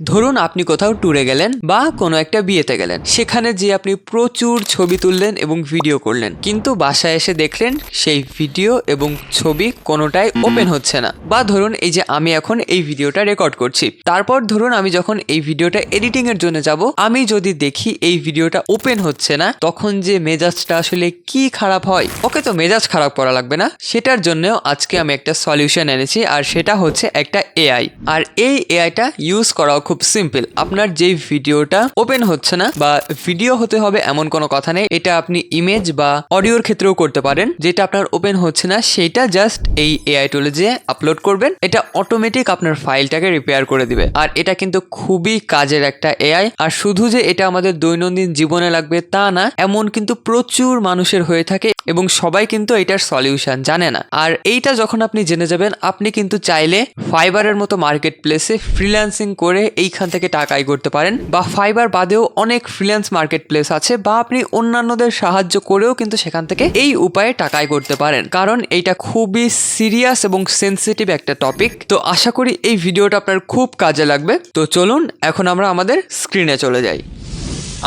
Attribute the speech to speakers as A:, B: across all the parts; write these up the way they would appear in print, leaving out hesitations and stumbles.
A: ধরুন আপনি কোথাও ট্যুরে গেলেন বা কোনো একটা বিয়েতে গেলেন, সেখানে যে আপনি প্রচুর ছবি তুললেন এবং ভিডিও করলেন, কিন্তু বাসায় এসে দেখলেন সেই ভিডিও এবং ছবি কোনোটাই ওপেন হচ্ছে না। বা ধরুন এই যে আমি এখন এই ভিডিওটা রেকর্ড করছি, তারপর ধরুন আমি যখন এই ভিডিওটা এডিটিং এর জন্য যাব, আমি যদি দেখি এই ভিডিওটা ওপেন হচ্ছে না, তখন যে মেজাজটা আসলে কি খারাপ হয়। ওকে, তো মেজাজ খারাপ করা লাগবে না, সেটার জন্যও আজকে আমি একটা সলিউশন এনেছি, আর সেটা হচ্ছে একটা এআই। আর এই এআইটা ইউজ করা খুব সিম্পল। আপনার যেই ভিডিওটা ওপেন হচ্ছে না বা ভিডিও হতে হবে এমন কোনো কথা নেই, এটা আপনি ইমেজ বা অডিওর ক্ষেত্রেও করতে পারেন। যেটা আপনার ওপেন হচ্ছে না সেটা জাস্ট এই এআই টুলে যে আপলোড করবেন, এটা অটোমেটিক আপনার ফাইলটাকে রিপেয়ার করে দিবে। আর এটা কিন্তু খুবই কাজের একটা এআই। আর শুধু যে এটা আমাদের দৈনন্দিন জীবনে লাগবে তা না, এমন কিন্তু প্রচুর মানুষের হয়ে থাকে এবং সবাই কিন্তু এটার সলিউশন জানে না। আর এইটা যখন আপনি জেনে যাবেন, আপনি কিন্তু চাইলে ফাইবারের মতো মার্কেট প্লেসে ফ্রিল্যান্সিং করে এইখান থেকে টাকা আয় করতে পারেন। বা ফাইবার বাদেও অনেক ফ্রিল্যান্স মার্কেট প্লেস আছে, বা আপনি অন্যান্যদের সাহায্য করেও কিন্তু সেখান থেকে এই উপায়ে টাকা আয় করতে পারেন। কারণ এটা খুবই সিরিয়াস এবং সেন্সিটিভ একটা টপিক। তো আশা করি এই ভিডিওটা আপনার খুব কাজে লাগবে। তো চলুন এখন আমরা আমাদের স্ক্রিনে চলে যাই।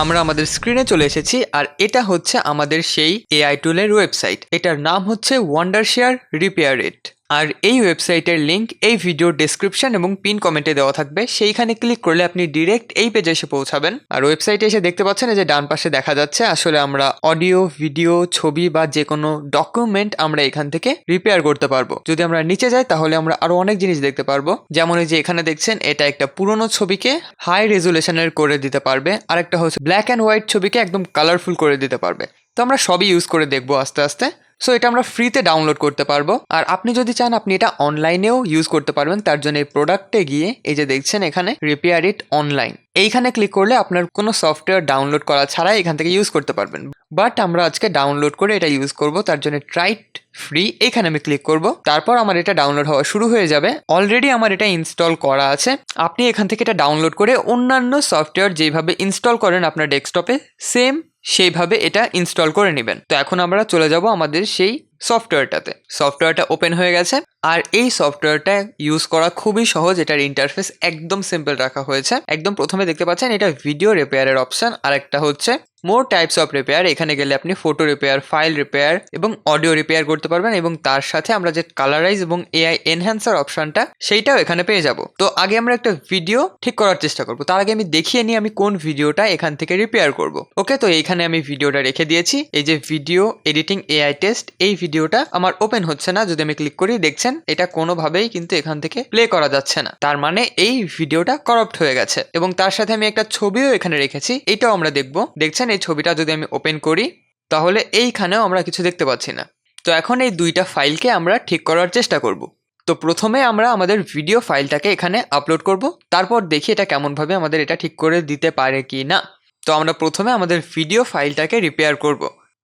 A: আমরা আমাদের স্ক্রিনে চলে এসেছি, আর এটা হচ্ছে আমাদের সেই এআই টুলের ওয়েবসাইট। এটার নাম হচ্ছে Wondershare Repairit। আর এই ওয়েবসাইটের লিঙ্ক এই ভিডিওর ডেসক্রিপশন এবং পিন কমেন্টে দেওয়া থাকবে। সেইখানে ক্লিক করলে আপনি ডিরেক্ট এই পেজে এসে পৌঁছাবেন। আর ওয়েবসাইটে এসে দেখতে পাচ্ছেন যে ডান পাশে দেখা যাচ্ছে আসলে আমরা অডিও, ভিডিও, ছবি বা যে কোনো ডকুমেন্ট আমরা এখান থেকে রিপেয়ার করতে পারবো। যদি আমরা নিচে যাই তাহলে আমরা আরো অনেক জিনিস দেখতে পারবো। যেমন এই যে এখানে দেখছেন, এটা একটা পুরোনো ছবিকে হাই রেজুলেশনের করে দিতে পারবে, আর একটা হচ্ছে ব্ল্যাক অ্যান্ড হোয়াইট ছবিকে একদম কালারফুল করে দিতে পারবে। তো আমরা সবই ইউজ করে দেখবো আস্তে আস্তে। সো এটা আমরা ফ্রিতে ডাউনলোড করতে পারবো। আর আপনি যদি চান আপনি এটা অনলাইনেও ইউজ করতে পারবেন। তার জন্য এই প্রোডাক্টে গিয়ে এই যে দেখছেন এখানে রিপেয়ারিট অনলাইন, এইখানে ক্লিক করলে আপনার কোনো সফটওয়্যার ডাউনলোড করা ছাড়াই এখান থেকে ইউজ করতে পারবেন। বাট আমরা আজকে ডাউনলোড করে এটা ইউজ করব, তার জন্য ট্রাইট ফ্রি এখানে আমি ক্লিক করব। তারপর আমার এটা ডাউনলোড হওয়া শুরু হয়ে যাবে। অলরেডি আমার এটা ইনস্টল করা আছে। আপনি এখান থেকে এটা ডাউনলোড করে অন্যান্য সফটওয়্যার যেভাবে ইনস্টল করেন আপনার ডেস্কটপে, সেম সেইভাবে এটা ইনস্টল করে নেবেন। তো এখন আমরা চলে যাব আমাদের সেই সফটওয়্যারটাতে। সফটওয়্যারটা ওপেন হয়ে গেছে, আর এই সফটওয়্যারটা ইউজ করা খুবই সহজ। এটার ইন্টারফেস একদম সিম্পল রাখা হয়েছে। একদম প্রথমে দেখতে পাচ্ছেন এটা ভিডিও রিপেয়ারের অপশন, আর একটা হচ্ছে মোর টাইপস অফ রিপেয়ার। এখানে গেলে আপনি ফটো রিপেয়ার, ফাইল রিপেয়ার এবং অডিও রিপেয়ার করতে পারবেন। এবং তার সাথে আমরা যে কালারাইজ এবং এআই এনহ্যান্সার অপশনটা, সেইটাও এখানে পেয়ে যাব। তো আগে আমরা একটা ভিডিও ঠিক করার চেষ্টা করব। তার আগে আমি দেখিয়ে নিই আমি কোন ভিডিওটা এখান থেকে রিপেয়ার করব। ওকে, তো এইখানে আমি ভিডিওটা রেখে দিয়েছি। এই যে ভিডিও এডিটিং এআই টেস্ট, এই ভিডিওটা আমার ওপেন হচ্ছে না। যদি আমি ক্লিক করি দেখছেন এটা কোনোভাবেই কিন্তু এখান থেকে প্লে করা যাচ্ছে না। তার মানে এই ভিডিওটা করাপ্ট হয়ে গেছে। এবং তার সাথে আমি একটা ছবিও এখানে রেখেছি, এটাও আমরা দেখবো। দেখছেন এই ছবিটা যদি আমি ওপেন করি তাহলে এইখানেও আমরা কিছু দেখতে পাচ্ছি না। তো এখন এই দুইটা ফাইলকে আমরা ঠিক করার চেষ্টা করব। তো প্রথমে আমরা আমাদের ভিডিও ফাইলটাকে এখানে আপলোড করব, তারপর দেখি এটা কেমনভাবে আমাদের এটা ঠিক করে দিতে পারে কি না। তো আমরা প্রথমে আমাদের ভিডিও ফাইলটাকে রিপেয়ার করব।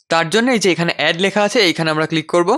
A: তার জন্য এই যে এখানে অ্যাড লেখা আছে, এইখানে আমরা ক্লিক করব।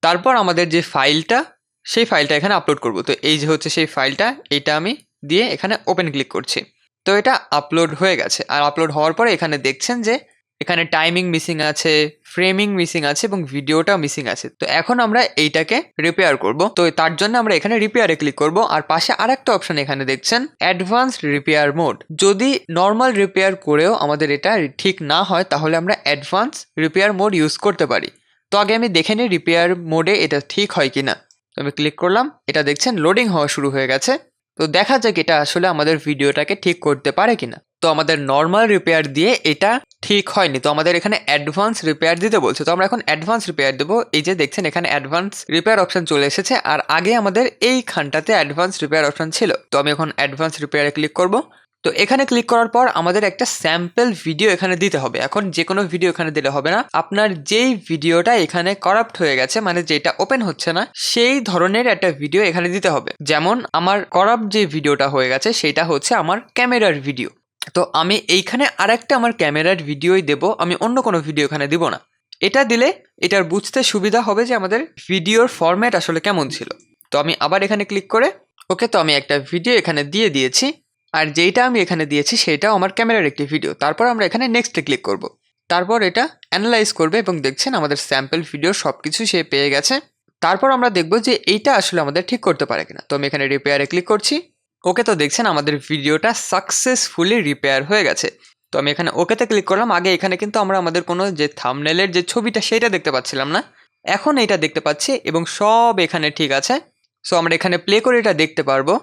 A: তারপর আমাদের যে ফাইলটা, সেই ফাইলটা এখানে আপলোড করব। তো এই যে হচ্ছে সেই ফাইলটা, এটা আমি দিয়ে এখানে ওপেন ক্লিক করছি। তো এটা আপলোড হয়ে গেছে। আর আপলোড হওয়ার পরে এখানে দেখছেন যে এখানে টাইমিং মিসিং আছে, ফ্রেমিং মিসিং আছে এবং ভিডিওটাও মিসিং আছে। তো এখন আমরা এইটাকে রিপেয়ার করব। তো তার জন্য আমরা এখানে রিপেয়ারে ক্লিক করব। আর পাশে আরেকটা অপশন এখানে দেখছেন, অ্যাডভান্সড রিপেয়ার মোড। যদি নর্মাল রিপেয়ার করেও আমাদের এটা ঠিক না হয়, তাহলে আমরা অ্যাডভান্স রিপেয়ার মোড ইউজ করতে পারি। তো আগে আমি দেখে নিই রিপেয়ার মোডে এটা ঠিক হয় কিনা। তো আমি ক্লিক করলাম, এটা দেখছেন লোডিং হওয়া শুরু হয়ে গেছে। তো দেখা যাক এটা আসলে আমাদের ভিডিওটাকে ঠিক করতে পারে কিনা। তো আমাদের নর্মাল রিপেয়ার দিয়ে এটা ঠিক হয়নি, তো আমাদের এখানে অ্যাডভান্স রিপেয়ার দিতে বলছে। তো আমরা এখন অ্যাডভান্স রিপেয়ার দেবো। এই যে দেখছেন এখানে অ্যাডভান্স রিপেয়ার অপশন চলে এসেছে, আর আগে আমাদের এইখানটাতে অ্যাডভান্স রিপেয়ার অপশন ছিল। তো আমি এখন অ্যাডভান্স রিপেয়ারে ক্লিক করব। তো এখানে ক্লিক করার পর আমাদের একটা স্যাম্পল ভিডিও এখানে দিতে হবে। এখন যে কোনো ভিডিও এখানে দিলে হবে না, আপনার যেই ভিডিওটা এখানে করাপ্ট হয়ে গেছে, মানে যেটা ওপেন হচ্ছে না, সেই ধরনের একটা ভিডিও এখানে দিতে হবে। যেমন আমার করাপ্ট যে ভিডিওটা হয়ে গেছে সেটা হচ্ছে আমার ক্যামেরার ভিডিও। তো আমি এইখানে আরেকটা আমার ক্যামেরার ভিডিওই দেব, আমি অন্য কোনো ভিডিও এখানে দিব না। এটা দিলে এটার বুঝতে সুবিধা হবে যে আমাদের ভিডিওর ফরম্যাট আসলে কেমন ছিল। তো আমি আবার এখানে ক্লিক করে ওকে, তো আমি একটা ভিডিও এখানে দিয়ে দিয়েছি। আর যেইটা আমি এখানে দিয়েছি সেটাও আমার ক্যামেরার একটি ভিডিও। তারপর আমরা এখানে নেক্সটে ক্লিক করব। তারপর এটা অ্যানালাইজ করবে এবং দেখছেন আমাদের স্যাম্পল ভিডিও সব কিছু সে পেয়ে গেছে। তারপর আমরা দেখব যে এইটা আসলে আমাদের ঠিক করতে পারে কিনা। তো আমি এখানে রিপেয়ারে ক্লিক করছি। ওকে, তো দেখছেন আমাদের ভিডিওটা সাকসেসফুলি রিপেয়ার হয়ে গেছে। তো আমি এখানে ওকেতে ক্লিক করলাম। আগে এখানে কিন্তু আমরা আমাদের কোনো যে থাম্বনেলের যে ছবিটা সেটা দেখতে পাচ্ছিলাম না, এখন এইটা দেখতে পাচ্ছি এবং সব এখানে ঠিক আছে। সো আমরা এখানে প্লে করে এটা দেখতে পারবো।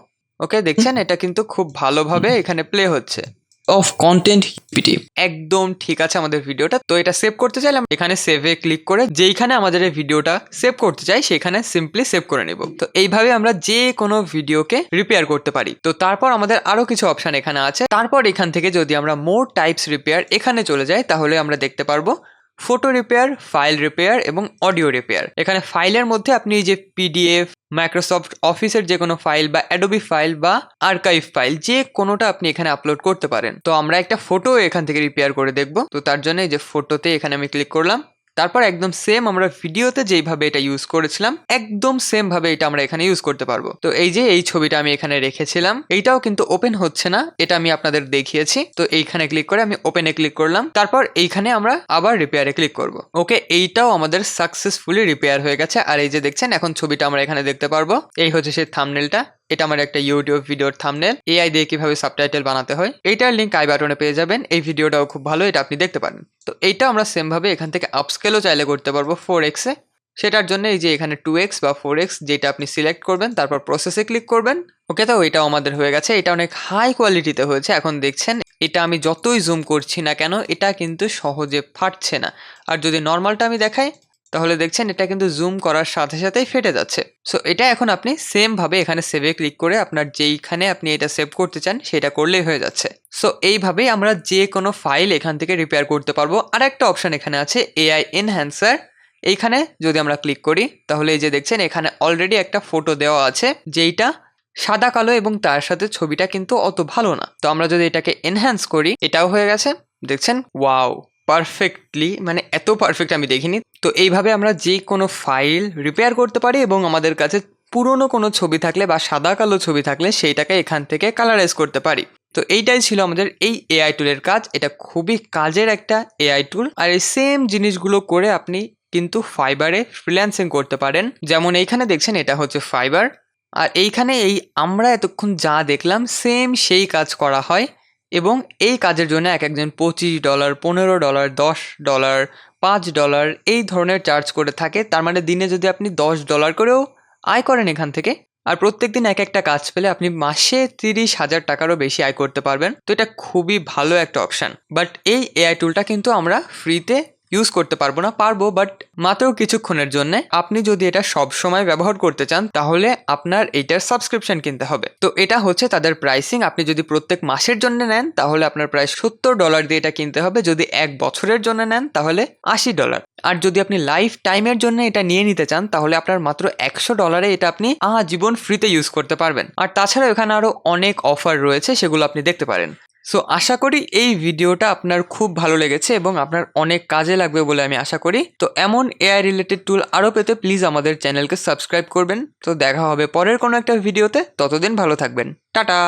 A: ওকে, দেখছেন এটা কিন্তু খুব ভালোভাবে এখানে প্লে হচ্ছে। অফ কন্টেন্ট পিটি একদম ঠিক আছে আমাদের ভিডিওটা। তো এটা সেভ করতে চাইলে এখানে সেভে ক্লিক করে যেইখানে আমাদের এই ভিডিওটা সেভ করতে চাই সেখানে সিম্পলি সেভ করে নিব। তো এইভাবে আমরা যে কোনো ভিডিওকে রিপেয়ার করতে পারি। তো তারপর আমাদের আরো কিছু অপশন এখানে আছে। তারপর এখান থেকে যদি আমরা মোর টাইপস রিপেয়ার এখানে চলে যাই তাহলে আমরা দেখতে পারবো ফটো রিপেয়ার, ফাইল রিপেয়ার এবং অডিও রিপেয়ার। এখানে ফাইলের মধ্যে আপনি যে পিডিএফ, মাইক্রোসফট অফিসের যে কোনো ফাইল বা অ্যাডোবি ফাইল বা আর্কাইভ ফাইল যে কোনোটা আপনি এখানে আপলোড করতে পারেন। তো আমরা একটা ফটো এখান থেকে রিপেয়ার করে দেখব। তো তার জন্য এই যে ফটোতে এখানে আমি ক্লিক করলাম। তারপর একদম সেম আমরা ভিডিওতে যেইভাবে এটা ইউজ করেছিলাম একদম সেম ভাবে এটা আমরা এখানে ইউজ করতে পারবো। তো এই যে এই ছবিটা আমি এখানে রেখেছিলাম, এইটাও কিন্তু ওপেন হচ্ছে না, এটা আমি আপনাদের দেখিয়েছি। তো এইখানে ক্লিক করে আমি ওপেনে ক্লিক করলাম। তারপর এইখানে আমরা আবার রিপেয়ারে ক্লিক করব। ওকে, এইটাও আমাদের সাকসেসফুলি রিপেয়ার হয়ে গেছে। আর এই যে দেখছেন এখন ছবিটা আমরা এখানে দেখতে পারবো। এই হচ্ছে সেই থাম্বনেলটা। এটা আমার একটা ইউটিউব ভিডিওর থাম্বনেল। এআই দিয়ে কিভাবে সাবটাইটেল বানাতে হয় এইটার লিঙ্ক আই বাটনে পেয়ে যাবেন। এই ভিডিওটাও খুব ভালো, এটা আপনি দেখতে পারেন। তো এইটা আমরা সেম ভাবে এখান থেকে আপস্কেলও চাইলে করতে পারবো 4x এ। সেটার জন্য এই যে এখানে 2x বা 4x যেটা আপনি সিলেক্ট করবেন, তারপর প্রসেসে ক্লিক করবেন। ওকে, তো এটাও আমাদের হয়ে গেছে। এটা অনেক হাই কোয়ালিটিতে হয়েছে। এখন দেখছেন এটা আমি যতই জুম করছি না কেন এটা কিন্তু সহজে ফাটছে না। আর যদি নর্মালটা আমি দেখাই তাহলে দেখছেন এটা কিন্তু জুম করার সাথে সাথেই ফেটে যাচ্ছে। সো এটা এখন আপনি সেম ভাবে এখানে সেভে ক্লিক করে আপনার যেইখানে আপনি এটা সেভ করতে চান সেটা করলেই হয়ে যাচ্ছে। সো এইভাবেই আমরা যে কোনো ফাইল এখান থেকে রিপেয়ার করতে পারবো। আর একটা অপশন এখানে আছে এআই এনহ্যান্সার। এইখানে যদি আমরা ক্লিক করি তাহলে এই যে দেখছেন এখানে অলরেডি একটা ফটো দেওয়া আছে যেইটা সাদা কালো এবং তার সাথে ছবিটা কিন্তু অত ভালো না। তো আমরা যদি এটাকে এনহ্যান্স করি এটাও হয়ে গেছে। দেখছেন ওয়াও, পারফেক্টলি, মানে এত পারফেক্ট আমি দেখিনি। তো এইভাবে আমরা যে কোনো ফাইল রিপেয়ার করতে পারি এবং আমাদের কাছে পুরনো কোনো ছবি থাকলে বা সাদা কালো ছবি থাকলে সেইটাকে এখান থেকে কালারাইজ করতে পারি। তো এইটাই ছিল আমাদের এই এআই টুলের কাজ। এটা খুবই কাজের একটা এআই টুল। আর এই সেম জিনিসগুলো করে আপনি কিন্তু ফাইবারে ফ্রিল্যান্সিং করতে পারেন। যেমন এইখানে দেখছেন এটা হচ্ছে ফাইবার। আর এইখানে এই আমরা এতক্ষণ যা দেখলাম সেম সেই কাজ করা হয় এবং এই কাজের জন্য এক একজন $25, $15, $10, $5 এই ধরনের চার্জ করে থাকে। তার মানে দিনে যদি আপনি $10 করেও আয় করেন এখান থেকে, আর প্রত্যেকদিন এক একটা কাজ পেলে আপনি মাসে 30,000 টাকারও বেশি আয় করতে পারবেন। তো এটা খুবই ভালো একটা অপশান। বাট এই এআই টুলটা কিন্তু আমরা ফ্রিতে ইউজ করতে পারবো না, পারবো বাট মাত্র কিছুক্ষণের জন্য। আপনি যদি এটা সব সময় ব্যবহার করতে চান তাহলে আপনার এইটার সাবস্ক্রিপশন কিনতে হবে। তো এটা হচ্ছে তাদের প্রাইসিং। আপনি যদি প্রত্যেক মাসের জন্য নেন তাহলে আপনার প্রায় $70 দিয়ে এটা কিনতে হবে। যদি 1 বছরের জন্য নেন তাহলে $80। আর যদি আপনি লাইফ টাইমের জন্য এটা নিয়ে নিতে চান তাহলে আপনার মাত্র $100 এটা আপনি আজীবন ফ্রিতে ইউজ করতে পারবেন। আর তাছাড়া এখানে আরো অনেক অফার রয়েছে, সেগুলো আপনি দেখতে পারেন। সো আশা করি এই ভিডিওটা আপনার খুব ভালো লেগেছে এবং আপনার অনেক কাজে লাগবে বলে আমি আশা করি। তো এমন এআই রিলেটেড টুল আরও পেতে প্লিজ আমাদের চ্যানেলকে সাবস্ক্রাইব করবেন। তো দেখা হবে পরের কোনো একটা ভিডিওতে, ততদিন ভালো থাকবেন, টাটা।